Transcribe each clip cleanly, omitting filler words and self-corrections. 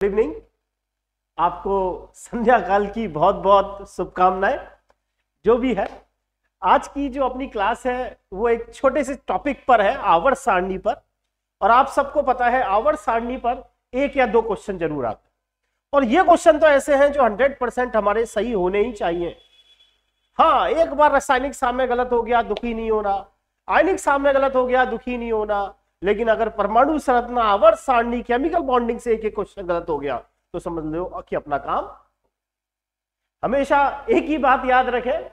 Good evening. आपको संध्या काल की बहुत बहुत शुभकामनाएं। जो भी है, आज की जो अपनी क्लास है वो एक छोटे से टॉपिक पर है, आवर्त सारणी पर। और आप सबको पता है आवर्त सारणी पर एक या दो क्वेश्चन जरूर आते हैं, और ये क्वेश्चन तो ऐसे हैं जो 100% हमारे सही होने ही चाहिए। हाँ, एक बार रासायनिक साम्य गलत हो गया, दुखी नहीं होना। आयनिक साम्य गलत हो गया, दुखी नहीं होना। लेकिन अगर परमाणु संरचना, आवर्त सारणी, केमिकल बॉन्डिंग से एक क्वेश्चन गलत हो गया तो समझ लो कि अपना काम। हमेशा एक ही बात याद रखें,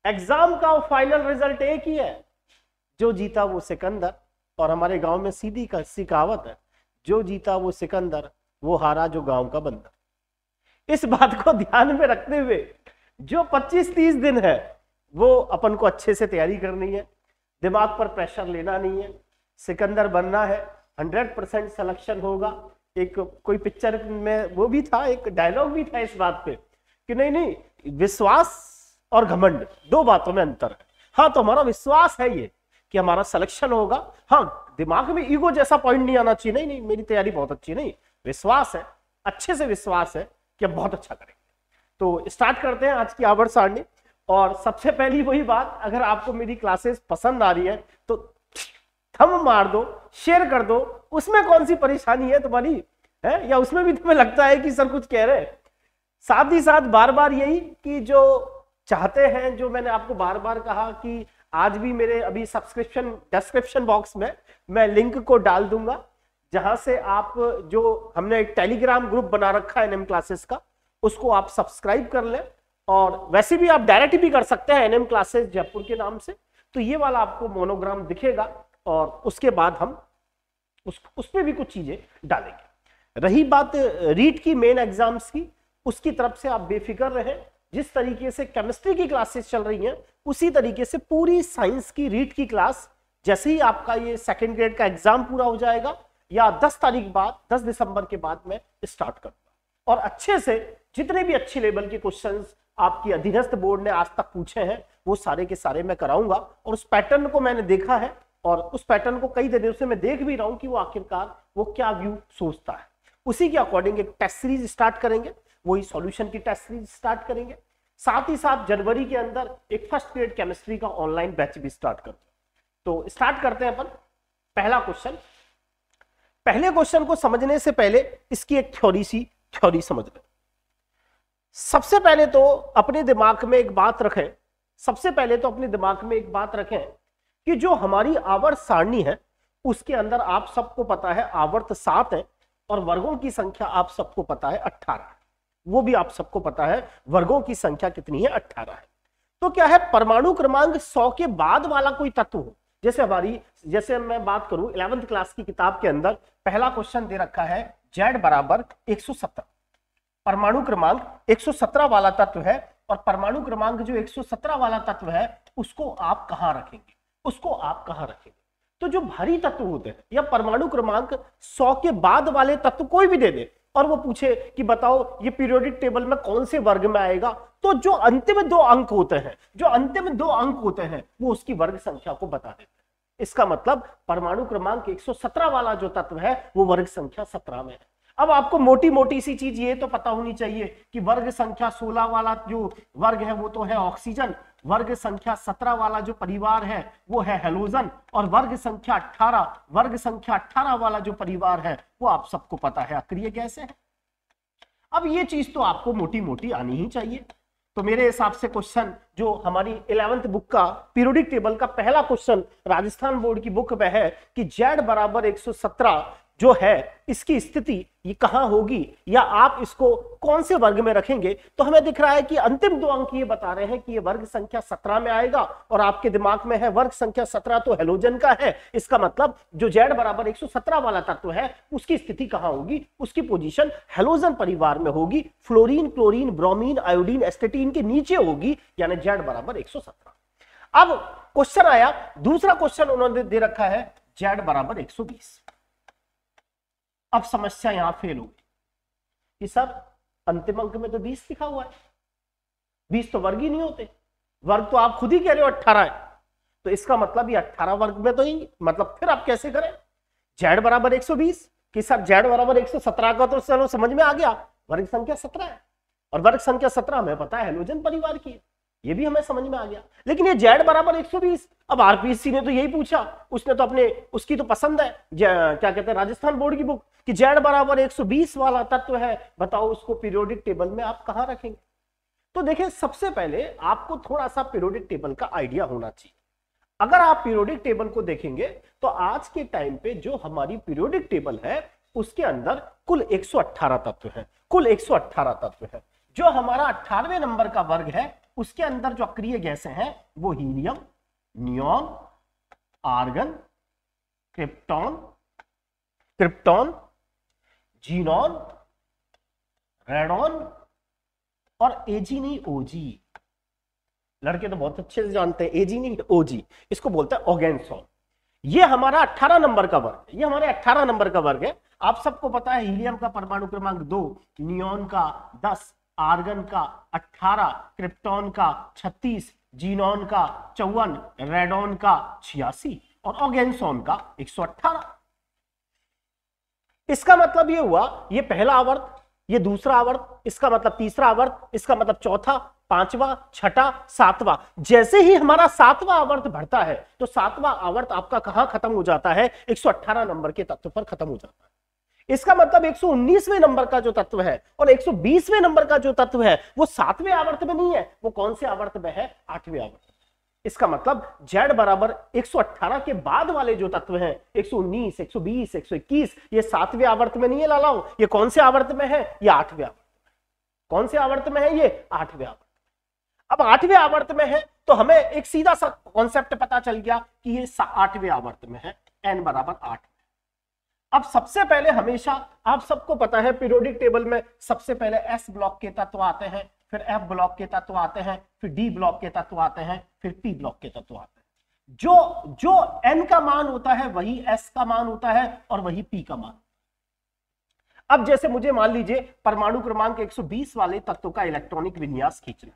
एग्जाम का फाइनल रिजल्ट एक ही है, जो जीता वो सिकंदर। और हमारे गांव में सीधी सी कहावत है, जो जीता वो सिकंदर, वो हारा जो गांव का बंदर। इस बात को ध्यान में रखते हुए जो 25-30 दिन है वो अपन को अच्छे से तैयारी करनी है, दिमाग पर प्रेशर लेना नहीं है, सिकंदर बनना है। 100% सिलेक्शन होगा। एक कोई पिक्चर में वो भी था, एक डायलॉग भी था इस बात पे कि नहीं, विश्वास और घमंड दो बातों में अंतर है। हाँ, तो हमारा विश्वास है ये कि हमारा सिलेक्शन होगा। हाँ, दिमाग में ईगो जैसा पॉइंट नहीं आना चाहिए, नहीं मेरी तैयारी बहुत अच्छी, नहीं, विश्वास है, अच्छे से विश्वास है कि हम बहुत अच्छा करेंगे। तो स्टार्ट करते हैं आज की आवर्त सारणी। और सबसे पहली वही बात, अगर आपको मेरी क्लासेस पसंद आ रही है तो थंब मार दो, शेयर कर दो। उसमें कौन सी परेशानी है तुम्हारी, है? या उसमें भी तुम्हें लगता है कि सर कुछ कह रहे हैं? साथ ही साथ बार बार यही कि जो चाहते हैं, जो मैंने आपको बार बार कहा कि आज भी मेरे अभी सब्सक्रिप्शन डिस्क्रिप्शन बॉक्स में मैं लिंक को डाल दूंगा, जहां से आप, जो हमने एक टेलीग्राम ग्रुप बना रखा है एनएम क्लासेस का, उसको आप सब्सक्राइब कर लें। और वैसे भी आप डायरेक्ट भी कर सकते हैं एनएम क्लासेस जयपुर के नाम से, तो ये वाला आपको मोनोग्राम दिखेगा और उसके बाद हम उस पे भी कुछ चीजें डालेंगे। रही बात रीट की मेन एग्जाम्स की, उसकी तरफ से आप बेफिक्र रहे। जिस तरीके से केमिस्ट्री की क्लासेस चल रही हैं उसी तरीके से पूरी साइंस की रीट की क्लास, जैसे ही आपका ये सेकेंड ग्रेड का एग्जाम पूरा हो जाएगा या 10 तारीख बाद, 10 दिसंबर के बाद मैं स्टार्ट करूंगा। और अच्छे से जितने भी अच्छे लेवल के क्वेश्चंस आपकी अधीनस्थ बोर्ड ने आज तक पूछे हैं वो सारे के सारे मैं कराऊंगा। और उस पैटर्न को मैंने देखा है और उस पैटर्न को कई दिनों से मैं देख भी रहा हूं कि वो आखिरकार वो क्या व्यू सोचता है। उसी के अकॉर्डिंग एक टेस्ट सीरीज स्टार्ट करेंगे, वही सॉल्यूशन की टेस्ट सीरीज स्टार्ट करेंगे। साथ ही साथ जनवरी के अंदर एक फर्स्ट ग्रेड केमिस्ट्री का ऑनलाइन बैच भी स्टार्ट करते हैं। तो स्टार्ट करते हैं अपन पहला क्वेश्चन। पहले क्वेश्चन को समझने से पहले इसकी एक थ्योरी समझ लें। सबसे पहले तो अपने दिमाग में एक बात रखें, कि जो हमारी आवर्त सारणी है उसके अंदर आप सबको पता है आवर्त 7 है और वर्गों की संख्या आप सबको पता है 18 है। वो भी आप सबको पता है वर्गों की संख्या कितनी है, 18 है। तो क्या है, परमाणु क्रमांक 100 के बाद वाला कोई तत्व हो, जैसे मैं बात करूं 11th क्लास की किताब के अंदर पहला क्वेश्चन दे रखा है Z बराबर 117। परमाणु क्रमांक 117 वाला तत्व है, और परमाणु क्रमांक जो 117 वाला तत्व है उसको आप कहां रखेंगे, तो जो भारी तत्व होते हैं या परमाणु क्रमांक 100 के बाद वाले तत्व कोई भी दे दे और वो पूछे कि बताओ ये पीरियोडिक टेबल में कौन से वर्ग में आएगा, तो जो अंतिम दो अंक होते हैं वो उसकी वर्ग संख्या को बता देते हैं। इसका मतलब परमाणु क्रमांक 117 वाला जो तत्व है वो वर्ग संख्या 17 में है। अब आपको मोटी सी चीज ये तो पता होनी चाहिए कि वर्ग संख्या 16 वाला जो वर्ग है वो तो है ऑक्सीजन, वर्ग संख्या 17 वाला जो परिवार है वो है हेलोजन, और वर्ग संख्या 18 वाला जो परिवार है वो आप सबको पता है अक्रिय गैस है। अब ये चीज तो आपको मोटी आनी ही चाहिए। तो मेरे हिसाब से क्वेश्चन जो हमारी 11th बुक का पीरियोडिक टेबल का पहला क्वेश्चन राजस्थान बोर्ड की बुक में है कि Z बराबर 117 जो है इसकी स्थिति ये कहां होगी या आप इसको कौन से वर्ग में रखेंगे, तो हमें दिख रहा है कि अंतिम दो अंक ये बता रहे हैं कि ये वर्ग संख्या 17 में आएगा, और आपके दिमाग में है वर्ग संख्या 17 तो हेलोजन का है। इसका मतलब जो Z बराबर 117 वाला तत्व है उसकी स्थिति कहां होगी, उसकी पोजीशन हेलोजन परिवार में होगी, फ्लोरीन, क्लोरीन, ब्रोमीन, आयोडीन, एस्टेटीन के नीचे होगी, यानी Z बराबर 117। अब क्वेश्चन आया, दूसरा क्वेश्चन उन्होंने दे रखा है Z बराबर 120। अब समस्या यहां फेल हो गई कि सर अंतिम अंक में तो 20 लिखा हुआ है, 20 तो वर्ग ही नहीं होते, वर्ग तो आप खुद ही कह रहे हो 18 है, तो इसका मतलब ये 18 वर्ग में तो ही, मतलब फिर आप कैसे करें, Z बराबर 120 कि सर z बराबर 117 का तो चलो समझ में आ गया, वर्ग संख्या 17 है और वर्ग संख्या 17 हमें पता है हैलोजन परिवार की है, ये भी हमें समझ में आ गया। लेकिन ये z बराबर 120, अब आरपीएससी ने तो यही पूछा, उसने तो अपने उसकी तो पसंद है क्या कहते हैं राजस्थान बोर्ड की बुक कि z बराबर 120 वाला तत्व है, बताओ उसको पीरियोडिक टेबल में आप कहां रखेंगे। तो देखिए सबसे पहले आपको थोड़ा सा पीरियोडिक टेबल का आइडिया होना चाहिए। अगर आप पीरियोडिक टेबल को देखेंगे तो आज के टाइम पे जो हमारी पीरियोडिक टेबल है उसके अंदर कुल 118 तत्व है, कुल 118 तत्व है। जो हमारा 18वें नंबर का वर्ग है उसके अंदर जो अक्रिय गैसें हैं वो helium, neon, argon, krypton, xenon, radon और एजी नहीं ओजी। लड़के तो बहुत अच्छे से जानते हैं, एजी नहीं ओजी, इसको बोलते हैं ऑर्गेनसॉन। ये हमारा 18 नंबर का वर्ग है, ये हमारे 18 नंबर का वर्ग है। आप सबको पता है हीलियम का परमाणु क्रमांक 2, नियॉन का 10, आर्गन का 18, क्रिप्टॉन का 36, जीनॉन का 54, रेडॉन का 86 और ऑर्गेनसॉन का 118। इसका मतलब ये हुआ, ये पहला आवर्त, ये दूसरा आवर्त, इसका मतलब तीसरा आवर्त, इसका मतलब चौथा, पांचवा, छठा, सातवां। जैसे ही हमारा सातवां आवर्त बढ़ता है तो सातवां आवर्त आपका कहां खत्म हो जाता है, 118 नंबर के तत्व पर खत्म हो जाता है। इसका मतलब 119वें नंबर का जो तत्व है और 120वें नंबर का जो तत्व है वो 7वें आवर्त में नहीं है, वो कौन से आवर्त में है, 8वें आवर्त। इसका मतलब z बराबर 118 के बाद वाले जो तत्व हैं 119, 120, 121 ये 7वें आवर्त में नहीं है लालाओ, ये कौन से आवर्त में है, ये 8वें आवर्त। कौन से आवर्त में है, ये 8वें आवर्त। अब 8वें आवर्त में है तो हमें एक सीधा सा कॉन्सेप्ट पता चल गया कि ये 8वें आवर्त में है, n बराबर 8। अब सबसे पहले हमेशा आप सबको पता है पीरियोडिक टेबल में सबसे पहले s ब्लॉक के तत्व आते हैं, फिर f ब्लॉक के तत्व आते हैं, फिर d ब्लॉक के तत्व आते हैं, फिर p ब्लॉक के तत्व आते हैं। जो n का मान होता है वही s का मान होता है और वही p का मान। अब जैसे मुझे मान लीजिए परमाणु क्रमांक 120 वाले तत्व का इलेक्ट्रॉनिक विन्यास खींचना,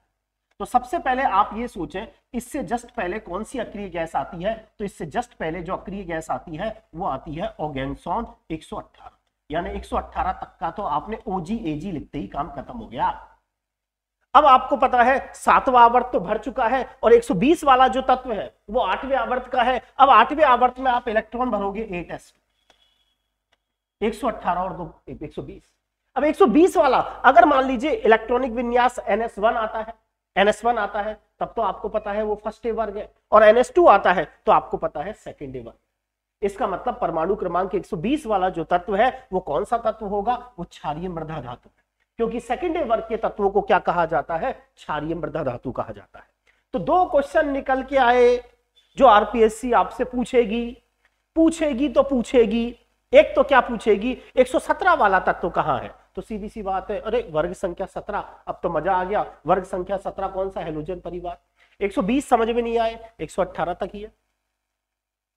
तो सबसे पहले आप ये सोचें इससे जस्ट पहले कौन सी अक्रिय गैस आती है, तो इससे जस्ट पहले जो अक्रिय गैस आती है वो आती है ऑर्गेनसॉन 118, यानी 118 तक का तो आपने ओजी एजी लिखते ही काम खत्म हो गया। अब आपको पता है 7वां आवर्त तो भर चुका है और 120 वाला जो तत्व है वो 8वें आवर्त का है। अब 8वें आवर्त में आप इलेक्ट्रॉन भरोगे 8s, 118 और 2 120। अब 120 वाला अगर मान लीजिए इलेक्ट्रॉनिक विन्यास ns1 आता है, ns1 आता है तब तो आपको पता है वो फर्स्ट वर्ग है, और ns2 आता है तो आपको पता है सेकेंड वर्ग। इसका मतलब परमाणु क्रमांक 120 वाला जो तत्व है वो कौन सा तत्व होगा, वो क्षारीय मृदा धातु है, क्योंकि सेकेंड वर्ग के तत्वों को क्या कहा जाता है, क्षारीय मृदा धातु कहा जाता है। तो 2 क्वेश्चन निकल के आए जो आरपीएससी आपसे पूछेगी तो पूछेगी। एक तो क्या पूछेगी, 117 वाला तत्व कहां है, तो सीधी सी बात है, अरे वर्ग संख्या 17, अब तो मजा आ गया, वर्ग संख्या 17 कौन सा, हैलोजन परिवार। 120 समझ में नहीं आए, 118 तक ही है।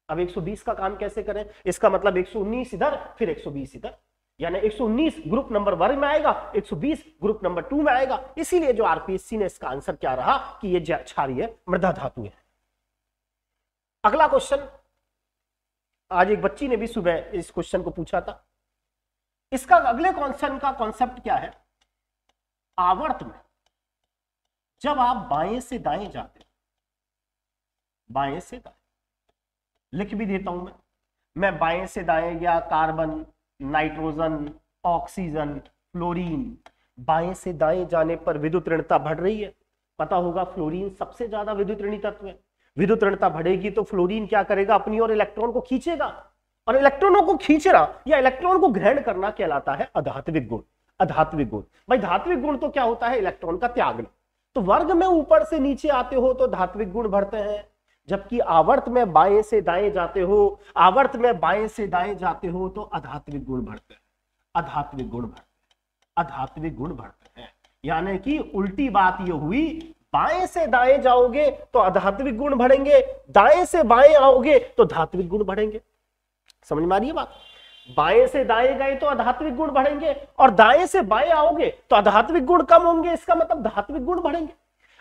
अब 120 का काम कैसे करें, इसका मतलब 119 इधर फिर 120 इधर, यानी 119 ग्रुप नंबर वर्ग में आएगा, 120 ग्रुप नंबर 2 में आएगा। इसीलिए जो आरपीएससी ने इसका आंसर क्या रहा कि ये क्षारीय मृदा धातु है। अगला क्वेश्चन, आज एक बच्ची ने भी सुबह इस क्वेश्चन को पूछा था। इसका अगले क्वेश्चन का कॉन्सेप्ट क्या है, आवर्त में जब आप बाएं से दाएं जाते, बाएं से दाएं, लिख भी देता हूं मैं बाएं से दाएं गया, कार्बन, नाइट्रोजन, ऑक्सीजन, फ्लोरीन, बाएं से दाएं जाने पर विद्युत ऋणता बढ़ रही है। पता होगा फ्लोरीन सबसे ज्यादा विद्युत ऋणी तत्व है। विद्युत ऋणता बढ़ेगी तो फ्लोरीन क्या करेगा, अपनी ओर इलेक्ट्रॉन को खींचेगा, और इलेक्ट्रॉनों को खींचना या इलेक्ट्रॉन को ग्रहण करना कहलाता है अधात्विक गुण। अधात्विक गुण भाई, धात्विक गुण तो क्या होता है, इलेक्ट्रॉन का त्यागना। तो वर्ग में ऊपर से नीचे आते हो तो धात्विक गुण बढ़ते हैं, जबकि आवर्त में बाएं से दाएं जाते हो, आवर्त में बाएं से दाएं जाते हो तो अधात्विक गुण बढ़ते हैं, अधात्विक गुण बढ़ते हैं, अधात्विक गुण बढ़ते हैं। यानी कि उल्टी बात यह हुई, बाएं से दाएं जाओगे तो अधात्विक गुण बढ़ेंगे, दाएं से बाएं आओगे तो धात्विक गुण बढ़ेंगे। समझ में आ रही है बात, बाएं से दाएं गए तो अधात्विक गुण बढ़ेंगे और दाएं से बाएं आओगे तो अधात्विक गुण कम होंगे, इसका मतलब धात्विक गुण बढ़ेंगे।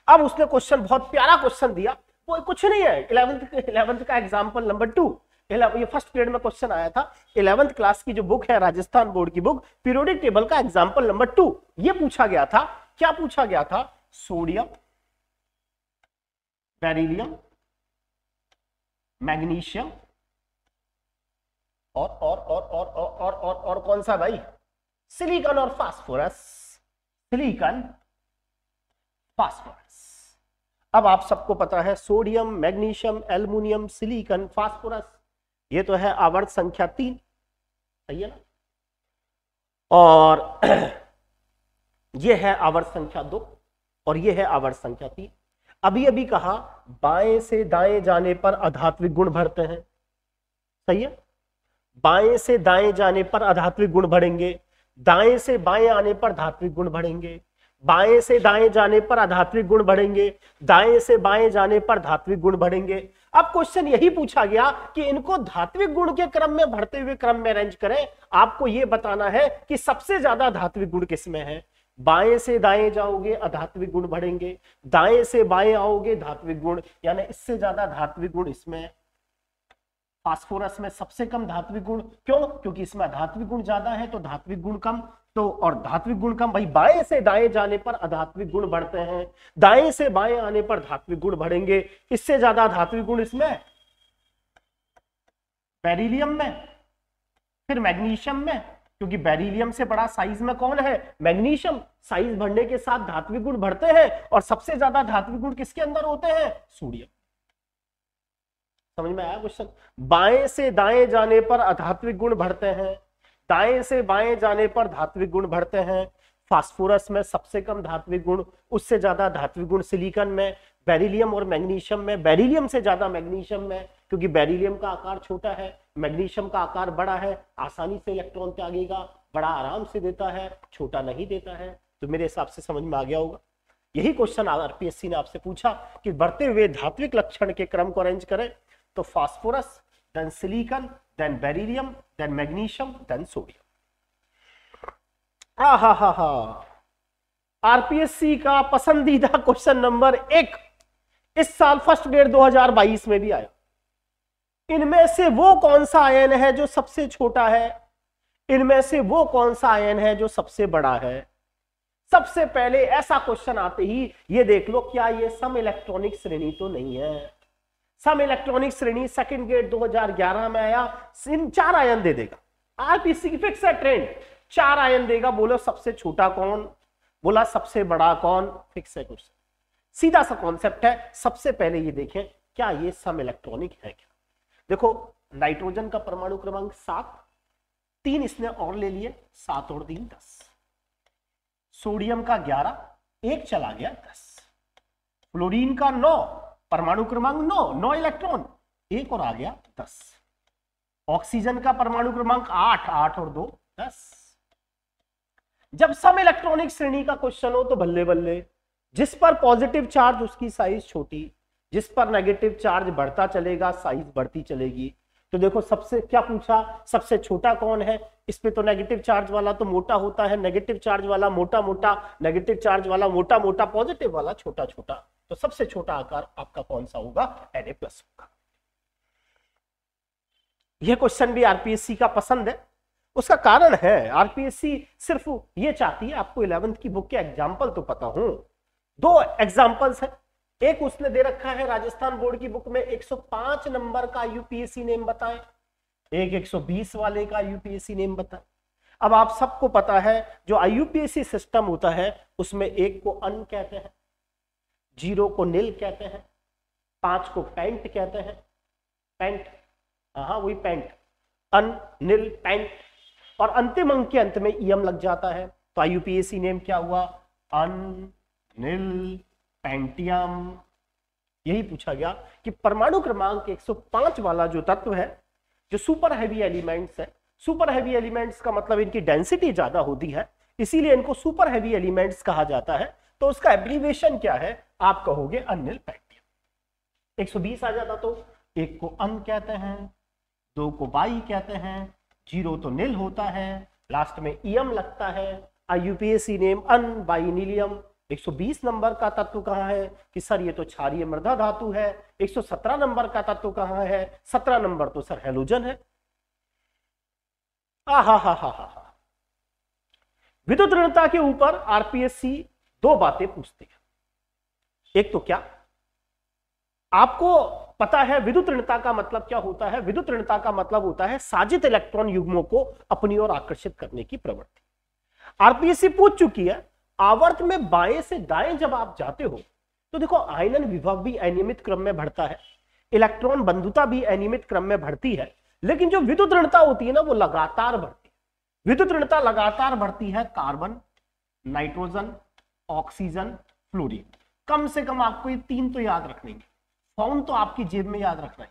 अब उसने क्वेश्चन बहुत प्यारा क्वेश्चन दिया, वो कुछ नहीं है, 11th का एग्जाम्पल नंबर 2, ये फर्स्ट पीरियड में क्वेश्चन आया था, 11th क्लास की जो बुक है राजस्थान बोर्ड की बुक, पीरियोडिक टेबल का एग्जांपल नंबर 2, ये पूछा गया था। क्या पूछा गया था? सोडियम, बेरिलियम, मैग्नीशियम और कौन सा भाई? सिलिकॉन और फास्फोरस। Silicon, phosphorus. अब आप सबको पता है sodium, magnesium, aluminium, silicon, phosphorus, ये तो है आवर्त संख्या 3, सही है ना? और ये है आवर्त संख्या 2 और ये है आवर्त संख्या 3। अभी अभी कहा बाएं से दाएं जाने पर अधात्विक गुण बढ़ते हैं, सही है? बाएं से दाएं जाने पर अधात्विक गुण बढ़ेंगे, दाएं से बाएं आने पर धात्विक गुण बढ़ेंगे, बाएं से दाएं जाने पर अधात्विक गुण बढ़ेंगे, दाएं से बाएं जाने पर धात्विक गुण बढ़ेंगे। अब क्वेश्चन यही पूछा गया कि इनको धात्विक गुण के क्रम में बढ़ते हुए क्रम में अरेंज करें। आपको यह बताना है कि सबसे ज्यादा धात्विक गुण किसमें है। बाएं से दाएं जाओगे अधात्विक गुण बढ़ेंगे, दाएं से बाएं आओगे धात्विक गुण, यानी इससे ज्यादा धात्विक गुण इसमें है। फास्फोरस में सबसे कम धात्विक गुण, क्यों? क्योंकि इसमें धात्विक गुण ज्यादा है तो धात्विक गुण कम, तो और धात्विक गुण कम, भाई बाएं से दाएं जाने पर अधात्विक गुण बढ़ते हैं, दाएं से बाएं आने पर धात्विक गुण बढ़ेंगे। इससे ज्यादा धात्विक गुण इसमें बेरिलियम में, फिर मैग्नीशियम में, क्योंकि बेरिलियम से बड़ा साइज में कौन है? मैग्नीशियम। साइज बढ़ने के साथ धात्विक गुण बढ़ते हैं और सबसे ज्यादा धात्विक गुण किसके अंदर होते हैं? सोडियम। समझ में आया क्वेश्चन? बाएं से दाएं जाने पर अधात्विक गुण बढ़ते हैं, दाएं से बाएं जाने पर धात्विक गुण बढ़ते हैं। फास्फोरस में सबसे कम धात्विक गुण, उससे ज्यादा धात्विक गुण सिलिकॉन में, बेरिलियम और मैग्नीशियम में, बेरिलियम से ज्यादा मैग्नीशियम में, क्योंकि बेरिलियम का आकार छोटा है, मैग्नीशियम का आकार बड़ा है, आसानी से इलेक्ट्रॉन त्यागेगा, बड़ा आराम से देता है, छोटा नहीं देता है। तो मेरे हिसाब से समझ में आ गया होगा। यही क्वेश्चन आरपीएससी ने आपसे पूछा कि बढ़ते हुए धात्विक लक्षण के क्रम को अरेंज करें, तो phosphorus, then silicon, then beryllium, then magnesium, then sodium. RPSC का पसंदीदा क्वेश्चन नंबर 1 इस साल फर्स्ट ग्रेड 2022 में भी आया। इनमें से वो कौन सा आयन है जो सबसे छोटा है? इनमें से वो कौन सा आयन है जो सबसे बड़ा है? सबसे पहले ऐसा क्वेश्चन आते ही ये देख लो, क्या ये सम इलेक्ट्रॉनिक श्रेणी तो नहीं है? सम इलेक्ट्रॉनिक श्रेणी सेकंड ग्रेड 2011 में आया, 4 आयन दे देगा। आरपीएससी की फिक्स है ट्रेंड, 4 आयन देगा। बोलो सबसे छोटा कौन, बोला सबसे बड़ा कौन, फिक्स है क्वेश्चन, सीधा सा कॉन्सेप्ट है। सबसे पहले ये देखें क्या ये सम इलेक्ट्रॉनिक है क्या? देखो नाइट्रोजन का परमाणु क्रमांक 7, 3 इसने और ले लिए, 7 और 3 10। सोडियम का 11, 1 चला गया 10। फ्लोरीन का 9, परमाणु क्रमांक 9, 9 इलेक्ट्रॉन, 1 और आ गया 10। ऑक्सीजन का परमाणु क्रमांक 8, 8 और 2 10। जब सम इलेक्ट्रॉनिक श्रेणी का क्वेश्चन हो तो बल्ले बल्ले, जिस पर पॉजिटिव चार्ज उसकी साइज छोटी, जिस पर नेगेटिव चार्ज बढ़ता चलेगा साइज बढ़ती चलेगी। तो देखो सबसे क्या पूछा, सबसे छोटा कौन है? इस पे तो नेगेटिव चार्ज वाला तो मोटा होता है, नेगेटिव चार्ज वाला मोटा मोटा, नेगेटिव चार्ज वाला मोटा मोटा, पॉजिटिव वाला छोटा छोटा। तो सबसे छोटा आकार आपका कौन सा होगा? Na+ होगा। यह क्वेश्चन भी आरपीएससी का पसंद है। उसका कारण है आरपीएससी सिर्फ ये चाहती है आपको 11th की बुक के एग्जाम्पल तो पता हो। 2 एग्जाम्पल्स है, एक उसने दे रखा है राजस्थान बोर्ड की बुक में 105 नंबर का यूपीएससी नेम बताएं, एक 120 वाले का यूपीएससी नेम बताएं। अब आप सबको पता है जो आईयूपीएससी सिस्टम होता है उसमें 1 को अन कहते हैं, 0 को नील कहते हैं, 5 को पेंट कहते हैं। पेंट, हाँ वही पेंट, अन नील पेंट, और अंतिम अंक के अंत में ईएम लग जाता है। तो आईयूपीएससी नेम क्या हुआ? अन नील पेंटियम। यही पूछा गया कि परमाणु क्रमांक 105 वाला जो तत्व है, जो सुपर हैवी एलिमेंट्स है, सुपर हैवी एलिमेंट्स का मतलब इनकी डेंसिटी ज्यादा होती है, इसीलिए इनको सुपर हैवी एलिमेंट्स कहा जाता है। तो उसका एब्रीविएशन क्या है? आप कहोगे अनिल पेंटियम। 120 आ जाता तो 1 को अन कहते हैं, 2 को बाई कहते हैं, 0 तो नील होता है, लास्ट में ईएम लगता है। IUPAC name unbinilium, 120 number का तत्व कहां है कि सर ये तो क्षारीय मृदा धातु है। 117 नंबर का तत्व कहां है? 17 नंबर तो सर हैलोजन है। हा। विद्युत ऋणता के ऊपर आरपीएससी दो बातें पूछते हैं। एक तो क्या आपको पता है विद्युत ऋणता का मतलब क्या होता है? विद्युत ऋणता का मतलब होता है साजित इलेक्ट्रॉन युग्मों को अपनी ओर आकर्षित करने की प्रवृत्ति। आरपीएससी पूछ चुकी है आवर्त में बाएं से दाएं जब आप जाते हो तो देखो आयनन विभव भी अनियमित क्रम में बढ़ता है, इलेक्ट्रॉन बंधुता भी अनियमित क्रम में बढ़ती है, लेकिन जो विद्युत ऋणता होती है ना वो लगातार बढ़ती है। विद्युत ऋणता लगातार बढ़ती है कार्बन, नाइट्रोजन, ऑक्सीजन, फ्लोरीन। कम से कम आपको ये तीन तो याद रखने हैं। फॉर्म तो आपकी जेब में याद रखना है।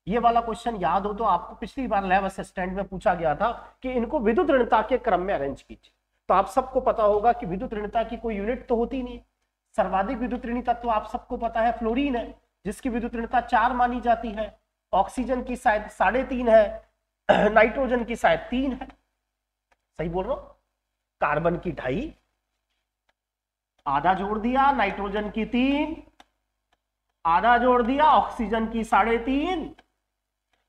ये वाला क्वेश्चन याद हो तो आपको पिछली बार लैब असिस्टेंट में पूछा गया था कि इनको विद्युत ऋणता के क्रम में अरेंज कीजिए। तो आप सबको पता होगा कि विद्युत ऋणता की कोई यूनिट तो होती नहीं। सर्वाधिक विद्युत ऋणी तत्व आप सबको पता है फ्लोरीन है, जिसकी विद्युत ऋणता 4 मानी जाती है। ऑक्सीजन की शायद 3.5 है, नाइट्रोजन की शायद 3 है, सही बोल रहा हूं। कार्बन की 2.5, आधा जोड़ दिया, नाइट्रोजन की 3, आधा जोड़ दिया, ऑक्सीजन की 3.5,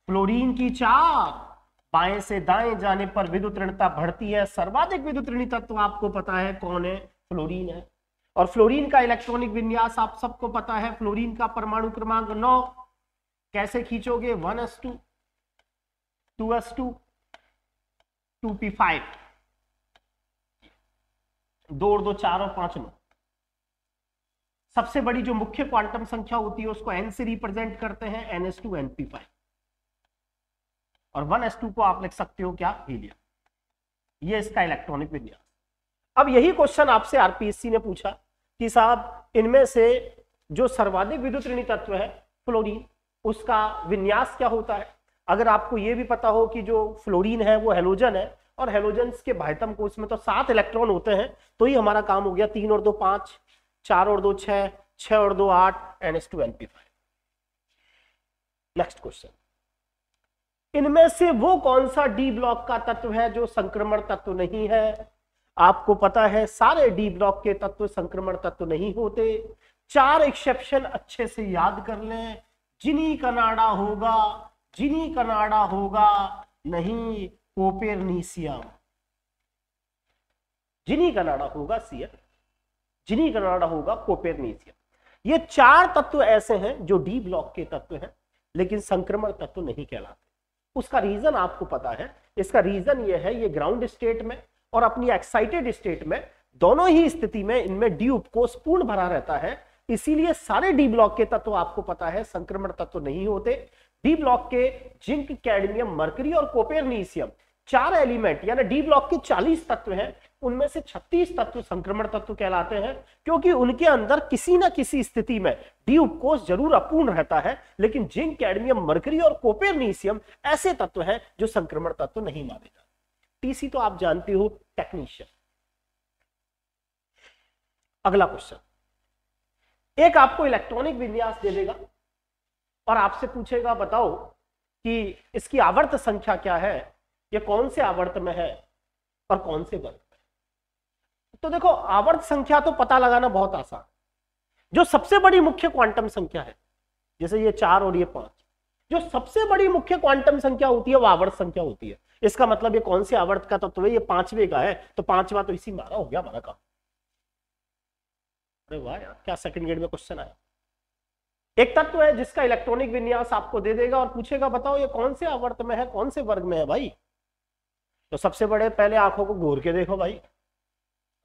फ्लोरीन की 4। बाएं से दाएं जाने पर विद्युत ऋणता बढ़ती है। सर्वाधिक विद्युत ऋणी तत्व आपको पता है कौन है? फ्लोरीन है। और फ्लोरीन का इलेक्ट्रॉनिक विन्यास आप सबको पता है। फ्लोरीन का परमाणु क्रमांक 9। कैसे खींचोगे? 1s2, 2s2, 2p5, 2 और 2 4 और 5 9। सबसे बड़ी जो मुख्य क्वांटम संख्या होती है उसको n से रिप्रेजेंट करते हैं, ns2 np5। और 1s2 को आप लिख सकते हो क्या? हीलियम। ये इसका इलेक्ट्रॉनिक विन्यास। अब यही क्वेश्चन आपसे आरपीएससी ने पूछा कि साहब इनमें से जो सर्वाधिक विद्युत ऋणी तत्व है फ्लोरीन, उसका विन्यास क्या होता है? अगर आपको यह भी पता हो कि जो फ्लोरीन है वो हैलोजन है और हैलोजन के बाह्यतम कोश में तो 7 इलेक्ट्रॉन होते हैं, तो ही हमारा काम हो गया। 3 और 2 5, 4 और 2 6, 6 और 2 8, ns2 np5। नेक्स्ट क्वेश्चन, इनमें से वो कौन सा डी ब्लॉक का तत्व है जो संक्रमण तत्व नहीं है? आपको पता है सारे डी ब्लॉक के तत्व संक्रमण तत्व नहीं होते। 4 एक्सेप्शन अच्छे से याद कर लें। जिनी कनाडा होगा, जिनी कनाडा होगा नहीं, कोपेरनीशियम। जिनी कनाडा होगा सीएफ, जिनी कनाडा होगा कोपेरनीशियम। ये 4 तत्व ऐसे हैं जो डी ब्लॉक के तत्व हैं लेकिन संक्रमण तत्व नहीं कहलाते। उसका रीजन आपको पता है। इसका रीजन ये है, ये ग्राउंड स्टेट में और अपनी एक्साइटेड स्टेट में दोनों ही स्थिति में इनमें डी उपकोष पूर्ण भरा रहता है। इसीलिए सारे डी ब्लॉक के तत्व आपको पता है संक्रमण तत्व नहीं होते। डी ब्लॉक के जिंक, कैडमियम, मरकरी और कोपेरनीशियम 4 एलिमेंट यानी डी ब्लॉक के 40 तत्व हैं, उनमें से 36 तत्व संक्रमण तत्व कहलाते हैं, क्योंकि उनके अंदर किसी ना किसी स्थिति में डी उपकोष जरूर अपूर्ण रहता है। लेकिन जिंक, कैडमियम, मरकरी और कोपेरनीशियम ऐसे तत्व हैं जो संक्रमण तत्व नहीं माने जाते। टीसी तो आप जानते हो, टेक्नीशियन। अगला क्वेश्चन, एक आपको इलेक्ट्रॉनिक विन्यास दे देगा और आपसे पूछेगा बताओ कि इसकी आवर्त संख्या क्या है, ये कौन से आवर्त में है और कौन से वर्ग में। तो देखो आवर्त संख्या तो पता लगाना बहुत आसान। जो सबसे बड़ी मुख्य क्वांटम संख्या है, जैसे ये 4 और ये 5, जो सबसे बड़ी मुख्य क्वांटम संख्या होती है वो आवर्त संख्या होती है। इसका मतलब ये कौन से आवर्त का तत्व है? ये 5वें का है, तो 5वां तो इसी मारा हो गया हमारा काम। अरे वाह यार, क्या सेकंड ग्रेड में क्वेश्चन आया। एक तत्व है जिसका इलेक्ट्रॉनिक विन्यास आपको दे देगा और पूछेगा बताओ ये कौन से आवर्त में है, कौन से वर्ग में है भाई। तो सबसे बड़े पहले आंखों को घूर के देखो भाई।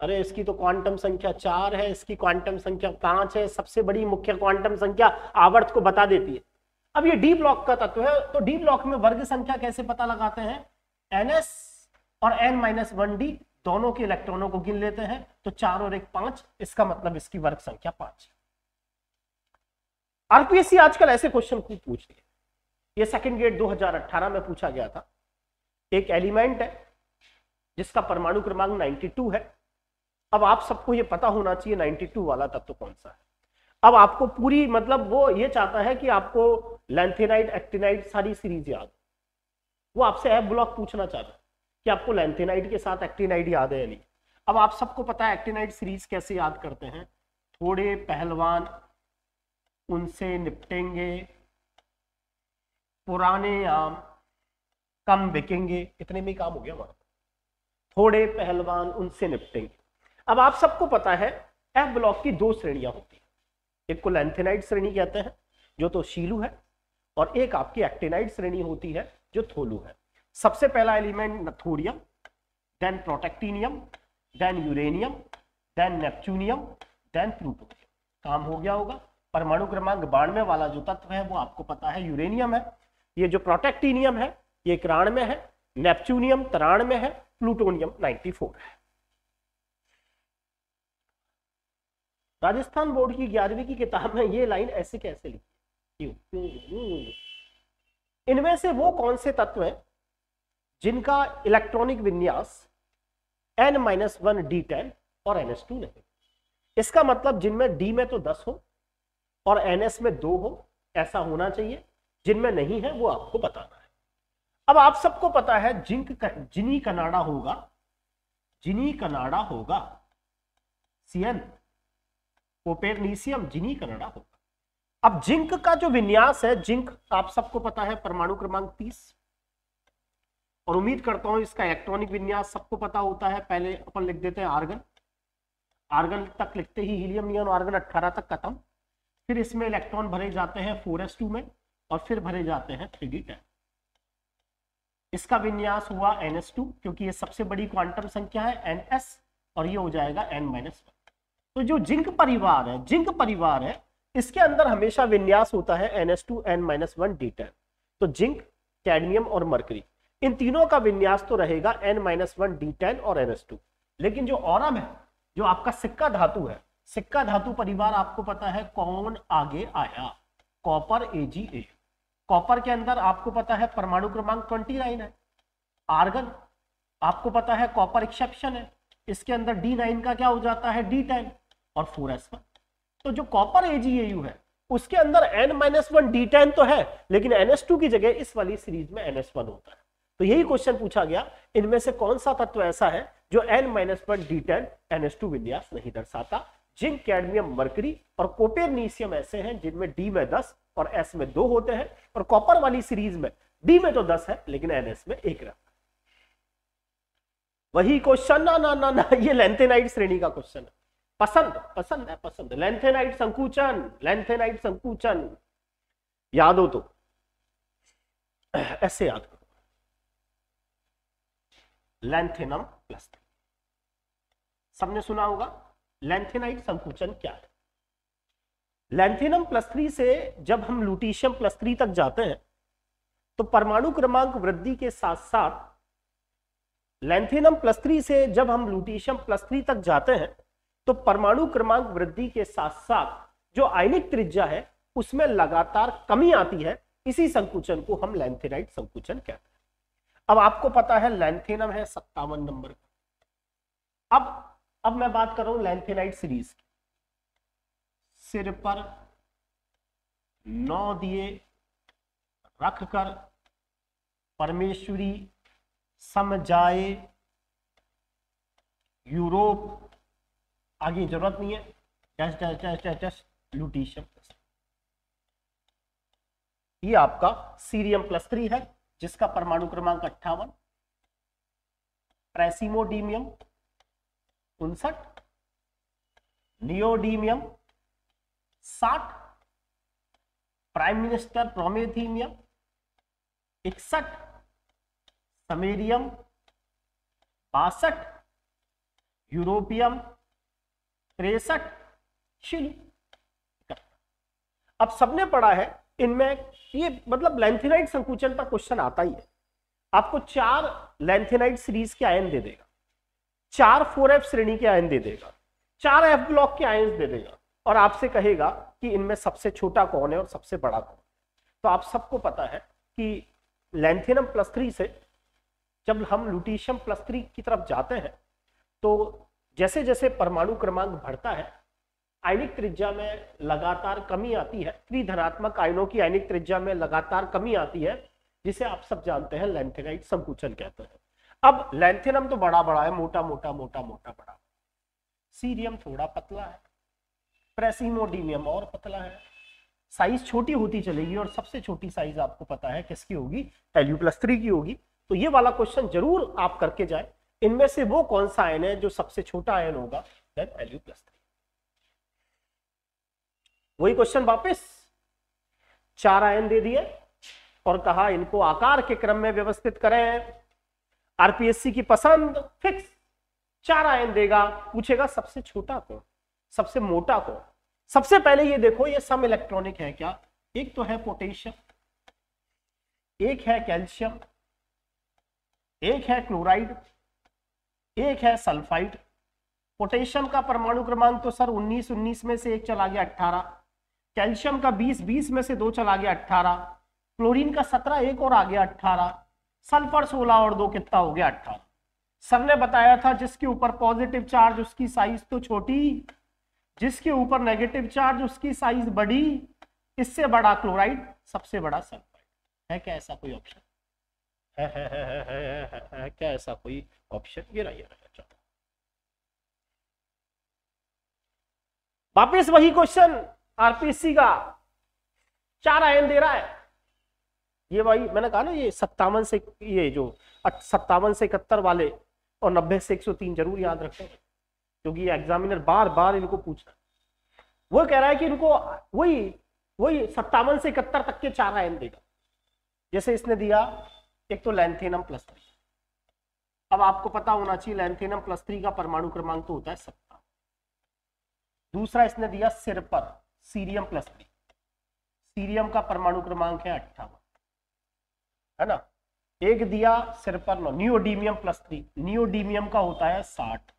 अरे इसकी तो क्वांटम संख्या 4 है, इसकी क्वांटम संख्या 5 है। सबसे बड़ी मुख्य क्वांटम संख्या आवर्त को बता देती है। अब ये डी ब्लॉक का तत्व है, तो डी ब्लॉक में वर्ग संख्या कैसे पता लगाते हैं? ns और n-1d दोनों के इलेक्ट्रॉनों को गिन लेते हैं, तो 4 और 1 5, इसका मतलब इसकी वर्ग संख्या 5। आरपीएससी आजकल ऐसे क्वेश्चन खूब पूछती है। ये सेकंड ग्रेड 2018 में पूछा गया था। एक एलिमेंट है जिसका परमाणु क्रमांक 92 है। अब आप सबको ये पता होना चाहिए 92 वाला तत्व कौन सा है। अब आपको पूरी मतलब वो ये चाहता है कि आपको लैंथेनाइड, एक्टिनाइड सारी सीरीज याद। वो आपसे एफ ब्लॉक पूछना चाहता है कि आपको लैंथेनाइड के साथ एक्टिनाइड याद है या नहीं। अब आप सबको पता है एक्टिनाइड सीरीज कैसे याद करते हैं, थोड़े पहलवान उनसे निपटेंगे, पुराने आम कम बिकेंगे, इतने में ही काम हो गया हमारा। थोड़े पहलवान उनसे निपटेंगे। अब आप सबको पता है एफ ब्लॉक की दो श्रेणियां होती हैं, एक को लैंथेनाइड श्रेणी कहते हैं जो तो शीलू है, और एक आपकी एक्टिनाइड श्रेणी होती है जो थोलू है। सबसे पहला element thorium, then protactinium, then uranium, then neptunium, then plutonium. काम हो गया होगा। परमाणु क्रमांक 92 वाला जो तत्व है वो आपको पता है यूरेनियम है, ये जो प्रोटेक्टिनियम है ये 91 में है, नेपच्यूनियम 93 में है, प्लूटोनियम 94 है। राजस्थान बोर्ड की 11वीं की किताब में ये लाइन ऐसे कैसे लिखी, इनमें से वो कौन से तत्व हैं जिनका इलेक्ट्रॉनिक विन्यास n-1 d10 और ns2 नहीं। इसका मतलब जिनमें d में तो 10 हो और ns में 2 हो, ऐसा होना चाहिए। जिनमें नहीं है वो आपको बताना है। अब आप सबको पता है जिनी कनाडा होगा, जिनी कनाडा होगा CN, कोपेरनीशियम जिनी कनाडा होगा। अब जिंक का जो विन्यास है, जिंक आप सबको पता है परमाणु क्रमांक 30, और उम्मीद करता हूं इसका इलेक्ट्रॉनिक विन्यास सबको पता होता है। पहले अपन लिख देते हैं आर्गन, आर्गन तक लिखते ही हीलियम नियॉन आर्गन 18 तक खत्म, फिर इसमें इलेक्ट्रॉन भरे जाते हैं 4s2 में और फिर भरे जाते हैं 3d10। इसका विन्यास हुआ ns2 क्योंकि ये सबसे बड़ी क्वांटम संख्या है ns, और ये हो जाएगा n-1। तो जो जिंक परिवार है, जिंक परिवार है, इसके अंदर हमेशा विन्यास होता है ns2 n-1 d10। तो जिंक, कैडमियम और मरकरी, इन तीनों का विन्यास तो रहेगा n-1 d10 और ns2। लेकिन जो ऑरम है, जो आपका सिक्का धातु है, सिक्का धातु परिवार आपको पता है कौन आगे आया, कॉपर AgAu। कॉपर के अंदर आपको पता है परमाणु क्रमांक 29 है। आर्गन आपको पता है कॉपर एक्सेप्शन है, इसके अंदर D9 का क्या हो जाता है D10 और 4s1। तो जो कॉपर AgAu है उसके अंदर n-1 D10 तो है, लेकिन ns2 की जगह इस वाली सीरीज में ns1 होता है। तो यही क्वेश्चन पूछा गया, इनमें से कौन सा तत्व ऐसा है जो n-1 D10 ns2 विन्यास नहीं दर्शाता। जिंक, कैडमियम, मरकरी और कोपेरनीशियम ऐसे हैं जिनमें D में 10 और S में 2 होते हैं, और कॉपर वाली सीरीज में D में तो 10 है लेकिन NS में 1 रहता है। वही क्वेश्चन ना, ये लैंथेनाइड श्रेणी का क्वेश्चन है। पसंद है लैंथेनाइड संकुचन, लैंथेनाइड संकुचन याद हो तो ऐसे याद करो, लैंथेनम प्लस 3 सबने सुना होगा। लैंथेनाइड संकुचन क्या है? लैंथेनम प्लस 3 से जब हम लुटीशियम प्लस 3 तक जाते हैं तो परमाणु क्रमांक वृद्धि के साथ साथ, लैंथेनम प्लस 3 से जब हम लुटीशियम प्लस 3 तक जाते हैं तो परमाणु क्रमांक वृद्धि के साथ साथ जो आयनिक त्रिज्या है उसमें लगातार कमी आती है। इसी संकुचन को हम लैंथेनाइड संकुचन कहते हैं। अब आपको पता है लैंथेनम है 57 नंबर का। अब मैं बात कर रहा हूं लैंथेनाइड सीरीज की। सिर पर 9 दिए रखकर परमेश्वरी समझाए यूरोप, आगे जरूरत नहीं है, dash dash dash dash dash lutetium. ये आपका सीरियम प्लस 3 है जिसका परमाणु क्रमांक 58, praseodymium 59, neodymium 60, prime minister promethium 61, samarium 62, europium 63, चिली। अब सबने पढ़ा है इनमें, ये मतलब लैंथेनाइड संकुचन पर क्वेश्चन आता ही है। आपको 4 लैंथेनाइड सीरीज के आयन दे देगा, 4 4f श्रेणी के आयन दे देगा, 4 f ब्लॉक के आयन दे देगा, और आपसे कहेगा कि इनमें सबसे छोटा कौन है और सबसे बड़ा कौन है। तो आप सबको पता है कि लैंथेनम प्लस 3 से जब हम लुटीशियम प्लस 3 की तरफ जाते हैं तो जैसे जैसे परमाणु क्रमांक बढ़ता है आयनिक त्रिज्या में लगातार कमी आती है, त्रिधनात्मक आयनों की आयनिक त्रिज्या में लगातार कमी आती है, जिसे आप सब जानते हैं लैंथेनाइड संकुचन कहते हैं। अब लैंथेनम तो बड़ा बड़ा है, मोटा मोटा मोटा मोटा बड़ा, सीरियम थोड़ा पतला है, प्रेसिमोडियम और पतला है, साइज छोटी होती चलेगी और सबसे छोटी साइज आपको पता है किसकी होगी, Lu+3 की होगी। तो ये वाला क्वेश्चन जरूर आप करके जाए, इनमें से वो कौन सा आयन है जो सबसे छोटा आयन होगा, देन Lu+3। वही क्वेश्चन वापस, 4 आयन दे दिए और कहा इनको आकार के क्रम में व्यवस्थित करें, आरपीएससी की पसंद फिक्स, 4 आयन देगा, पूछेगा सबसे छोटा कौन, सबसे मोटा कौन। सबसे पहले ये देखो ये सम इलेक्ट्रॉनिक है क्या, एक तो है पोटेशियम, एक है कैल्शियम, एक है क्लोराइड, एक है सल्फाइड। पोटेशियम का परमाणु क्रमांक तो सर 19 में से एक चला गया 18, कैल्शियम का 20 में से 2 चला गया 18, क्लोरीन का 17 एक और आ गया 18, सल्फर 16 और 2 कितना हो गया 18। सर ने बताया था जिसके ऊपर पॉजिटिव चार्ज उसकी साइज तो छोटी, जिसके ऊपर नेगेटिव चार्ज उसकी साइज बड़ी, इससे बड़ा क्लोराइड, सबसे बड़ा सल्फाइड। है क्या ऐसा कोई ऑप्शन? है क्या ऐसा कोई ऑप्शन? ये रहा। चलो वापिस वही क्वेश्चन आरपीएससी का, 4 आयन दे रहा है। ये वही मैंने कहा ना, ये 57 से, ये जो 57 से 71 वाले और 90 से 103 जरूर याद रखें, क्योंकि ये एग्जामिनर बार बार इनको पूछना। वो कह रहा है कि इनको वही 57 से 71 तक के 4 आयन देगा। जैसे इसने दिया एक तो लैंथेनम+3, अब आपको पता होना चाहिए लैंथेनम+3 का परमाणु क्रमांक तो होता है 17। दूसरा इसने दिया सिर पर सीरियम+3, सीरियम का परमाणु क्रमांक है 58, है ना। एक दिया सिर पर नियोडीमियम+3, नियोडीमियम का होता है 60।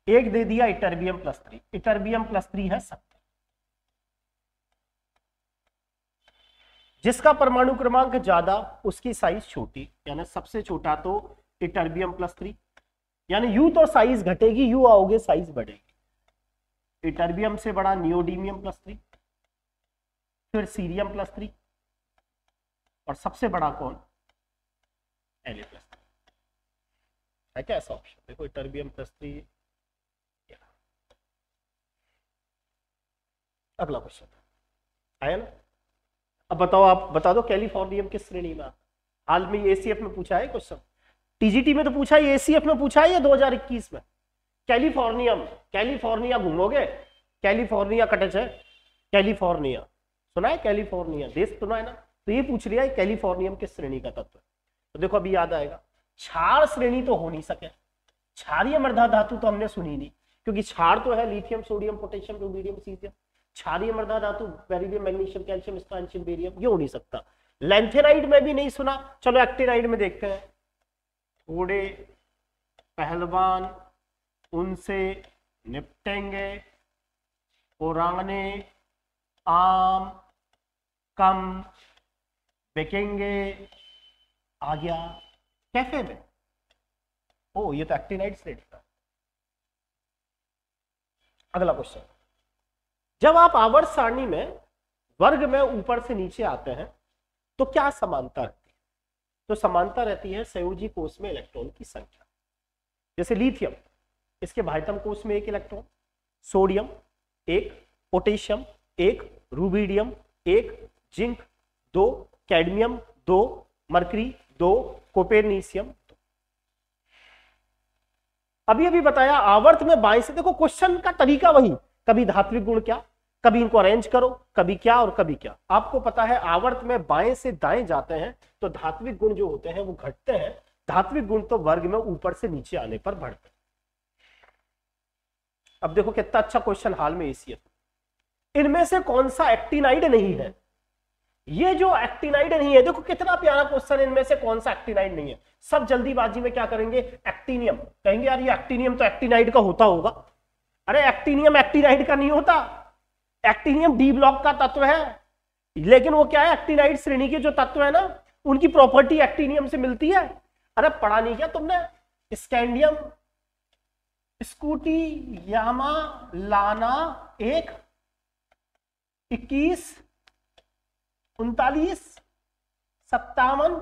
एक दे दिया इटर्बियम+3, इटर्बियम+3 है 70। जिसका परमाणु क्रमांक ज्यादा उसकी साइज छोटी, यानी सबसे छोटा तो इटर्बियम+3, यानी यू तो साइज घटेगी, यू आओगे साइज बढ़ेगी। इटर्बियम से बड़ा नियोडीमियम+3, फिर सीरियम+3 और सबसे बड़ा कौन, Lu+3। है क्या ऐसा ऑप्शन? देखो इटर्बियम+3। अगला क्वेश्चन आया ना, अब बताओ, आप बता दो कैलिफोर्नियम किस श्रेणी में? हाल में एसीएफ में पूछा है क्वेश्चन, टीजीटी में तो पूछा है, एसीएफ में पूछा है, या 2021 में। कैलिफोर्नियम, कैलिफोर्निया घूमोगे, कैलिफोर्निया कटच है, कैलिफोर्निया सुना है, कैलिफोर्निया देश सुना है ना। तो ये पूछ लिया है कैलिफोर्नियम किस श्रेणी का तत्व है। तो देखो अभी याद आएगा, क्षार श्रेणी तो हो नहीं सके, क्षारीय मृदा धातु तो हमने सुनी नहीं, क्योंकि क्षार तो है lithium, sodium, potassium, rubidium, caesium. क्षारीय मृदा धातु beryllium, magnesium, calcium, strontium, barium, ये हो नहीं सकता। लैंथेनाइड में भी नहीं सुना। चलो एक्टिनाइड में देखते हैं, थोड़े पहलवान उनसे निपटेंगे, पुराने आम कम बिकेंगे, आ गया कैफे में। ओ ये तो एक्टिनाइड स्टेट था। अगला क्वेश्चन, जब आप आवर्त सारणी में वर्ग में ऊपर से नीचे आते हैं तो क्या समानता रहती है? तो समानता रहती है संयोजी कोष में इलेक्ट्रॉन की संख्या। जैसे लिथियम, इसके भाइतम कोष में 1 electron, sodium 1, potassium 1, rubidium 1, zinc 2, cadmium 2, mercury 2, कोपेरनीशियम 2। अभी बताया आवर्त में बाएं से, देखो क्वेश्चन का तरीका वही, कभी धात्विक गुण क्या, कभी इनको अरेंज करो, कभी क्या और कभी क्या। आपको पता है आवर्त में बाएं से दाएं जाते हैं तो धात्विक गुण जो होते हैं वो घटते हैं, धात्विक गुण तो वर्ग में ऊपर से नीचे आने पर बढ़ते हैं। अब देखो कितना अच्छा क्वेश्चन हाल में एसीएफ, इनमें से कौन सा एक्टिनाइड नहीं है? ये जो एक्टिनाइड नहीं है, देखो कितना प्यारा क्वेश्चन, इनमें से कौन सा एक्टिनाइड नहीं है? सब जल्दीबाजी में क्या करेंगे, एक्टिनियम कहेंगे, यार ये एक्टिनियम तो एक्टिनाइड का होता होगा। अरे एक्टिनियम एक्टिनाइड का नहीं होता, एक्टिनियम डी ब्लॉक का तत्व है, लेकिन वो क्या है, एक्टिनाइड श्रेणी के जो तत्व है ना उनकी प्रॉपर्टी एक्टिनियम से मिलती है। अरे पढ़ा नहीं क्या तुमने, स्कैंडियम, स्कूटी, यामा, लाना 1, 21, 39, 57,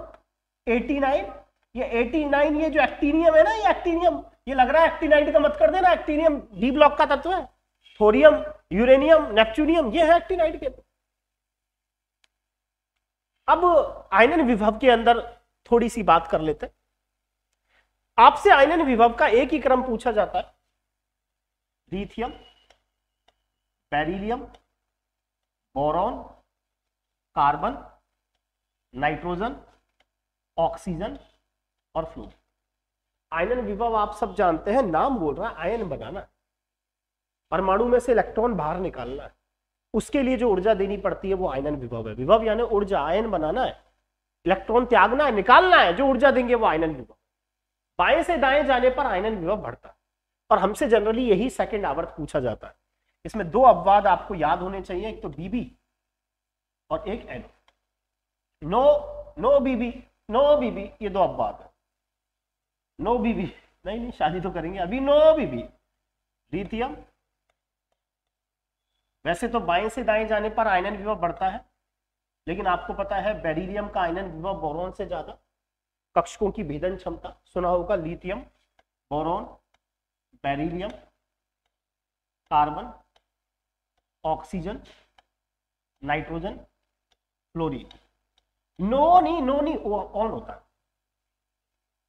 89, ये 89, ये जो एक्टीनियम है ना, ये एक्टीनियम, ये लग रहा है एक्टीनाइट का, मत कर देना, एक्टीनियम डी ब्लॉक का तत्व है। थोरियम, यूरेनियम, नेपच्यूनियम, ये है एक्टीनाइट के। अब आयनन विभव के अंदर थोड़ी सी बात कर लेते हैं। आपसे आयनन विभव का एक ही क्रम पूछा जाता है, lithium, beryllium, boron, carbon, nitrogen, oxygen और फ्लोरीन। आयनन विभव आप सब जानते हैं, नाम बोल रहा है, आयन बनाना है, परमाणु में से इलेक्ट्रॉन बाहर निकालना है, उसके लिए जो ऊर्जा देनी पड़ती है वो आयनन विभव है। विभव यानी ऊर्जा, आयन बनाना है, इलेक्ट्रॉन त्यागना है, निकालना है, जो ऊर्जा देंगे वो आयनन विभव। बाएं से दाएं जाने पर आयनन विभव बढ़ता है, और हमसे जनरली यही सेकंड आवर्त पूछा जाता है। इसमें दो अपवाद आपको याद होने चाहिए, एक तो बीबी और एक एन। नो बीबी, ये दो अपवाद है। नो बीबी नहीं, शादी तो करेंगे अभी। नो बीबी, लिथियम, वैसे तो बाएं से दाएं जाने पर आयनन विभव बढ़ता है, लेकिन आपको पता है बेरिलियम का आयनन विभव बोरॉन से ज्यादा। कक्षकों की भेदन क्षमता सुना होगा, lithium, boron, beryllium, carbon, oxygen, nitrogen, fluorine. No नहीं ऑन होता है,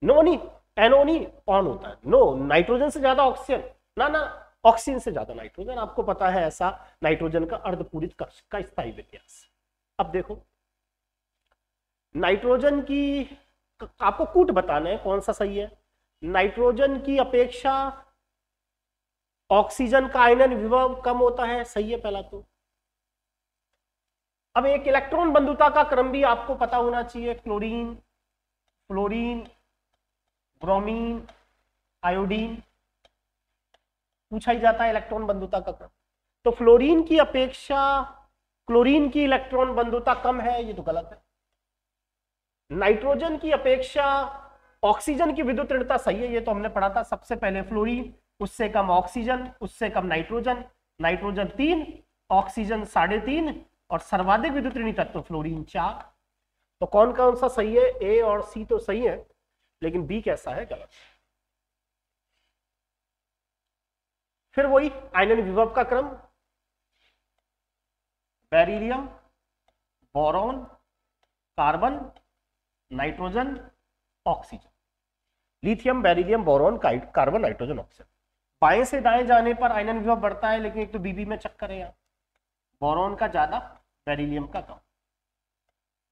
नो नहीं, एनओ नहीं ऑन होता है। नो, नाइट्रोजन से ज्यादा ऑक्सीजन, ना ऑक्सीजन से ज्यादा नाइट्रोजन। आपको पता है ऐसा नाइट्रोजन का अर्धपूरित कक्ष का स्थायी विन्यास। अब देखो, नाइट्रोजन की आपको कूट बताना है कौन सा सही है। नाइट्रोजन की अपेक्षा ऑक्सीजन का आयनन विभव कम होता है, सही है पहला तो। अब एक इलेक्ट्रॉन बंधुता का क्रम भी आपको पता होना चाहिए, क्लोरीन, फ्लोरीन, ब्रोमीन, आयोडीन, पूछा ही जाता है इलेक्ट्रॉन बंधुता का क्रम। तो फ्लोरीन की अपेक्षा क्लोरीन की इलेक्ट्रॉन बंधुता कम है, ये तो गलत है। नाइट्रोजन की अपेक्षा ऑक्सीजन की विद्युत ऋणता सही है, ये तो हमने पढ़ा था सबसे पहले। फ्लोरीन, उससे कम ऑक्सीजन, उससे कम नाइट्रोजन, नाइट्रोजन 3, ऑक्सीजन 3.5, और सर्वाधिक विद्युत ऋणी तत्व फ्लोरीन 4। तो कौन कौन सा सही है? ए और सी तो सही है, लेकिन बी कैसा है? गलत। फिर वही आयनन विभव का क्रम, beryllium, boron, carbon, nitrogen, oxygen. Lithium, beryllium, boron, carbon, nitrogen, oxygen. बाएं से दाएं जाने पर आयनन विभव बढ़ता है, लेकिन एक तो बीबी में चक्कर है, यहाँ बोरॉन का ज्यादा, बेरिलियम का कम,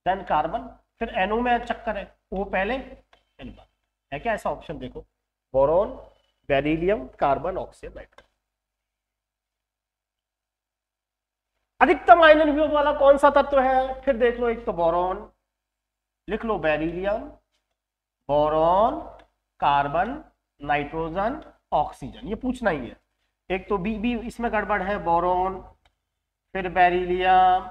देन कार्बन, फिर एनओ में चक्कर है, ओ पहले एन बाद है। क्या ऐसा ऑप्शन? देखो, boron, beryllium, carbon, oxygen, nitrogen. अधिकतम आयनन विभव वाला कौन सा तत्व है? फिर देख लो, एक तो बोरॉन, लिख लो beryllium, boron, carbon, nitrogen, oxygen, ये पूछना ही है। एक तो बी इसमें गड़बड़ है, बोरॉन, फिर बेरिलियम,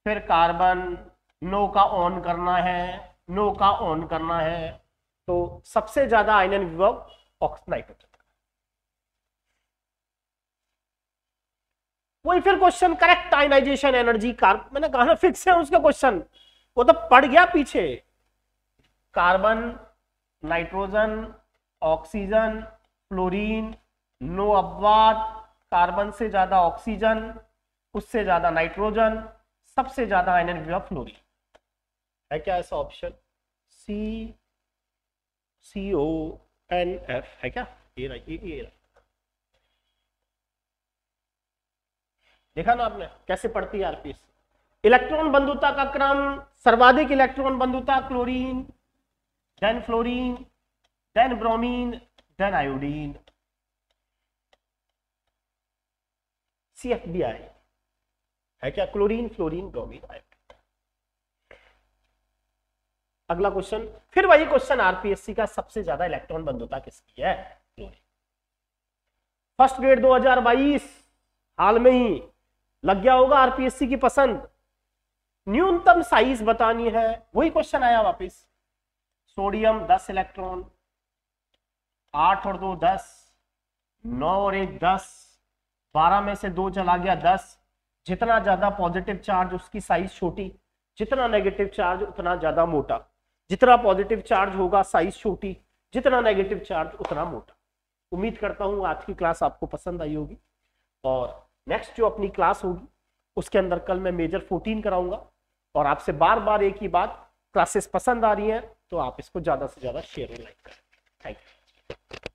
फिर कार्बन, नो का ऑन करना है, नो का ऑन करना है। तो सबसे ज्यादा आयनन विभव नाइट्रोजन। वही फिर question, correct ionisation energy carbon, मैंने कहा ना फिक्स है उसका क्वेश्चन, वो तो पड़ गया पीछे। Carbon, nitrogen, oxygen, fluorine, no अपवाद, कार्बन से ज्यादा ऑक्सीजन, उससे ज्यादा नाइट्रोजन, सबसे ज्यादा आयनन विभव फ्लोरीन है। क्या ऐसा ऑप्शन? CONF है क्या? ये देखा ना आपने कैसे पढ़ती है आरपीएस। इलेक्ट्रॉन बंधुता का क्रम, सर्वाधिक इलेक्ट्रॉन बंधुता chlorine, then fluorine, then bromine, then iodine. CFBI है क्या? Chlorine, fluorine, bromine, iodine. अगला क्वेश्चन, फिर वही क्वेश्चन, आरपीएससी का सबसे ज्यादा इलेक्ट्रॉन बंधुता किसकी है? क्लोरीन। फर्स्ट ग्रेड 2022 हाल में ही लग गया होगा आरपीएससी की पसंद। न्यूनतम साइज बतानी है, वही क्वेश्चन आया वापस। सोडियम 10 इलेक्ट्रॉन, 8 और 2 10, 9 और 1 10, 12 में से 2 चला गया 10। जितना ज्यादा पॉजिटिव चार्ज उसकी साइज छोटी, जितना नेगेटिव चार्ज उतना ज्यादा मोटा। जितना पॉजिटिव चार्ज होगा साइज छोटी, जितना नेगेटिव चार्ज उतना मोटा। उम्मीद करता हूं आज की क्लास आपको पसंद आई होगी, और नेक्स्ट जो अपनी क्लास होगी उसके अंदर कल मैं मेजर 14 कराऊंगा। और आपसे बार बार एक ही बात, क्लासेस पसंद आ रही हैं तो आप इसको ज्यादा से ज्यादा शेयर और लाइक करें। Thank you.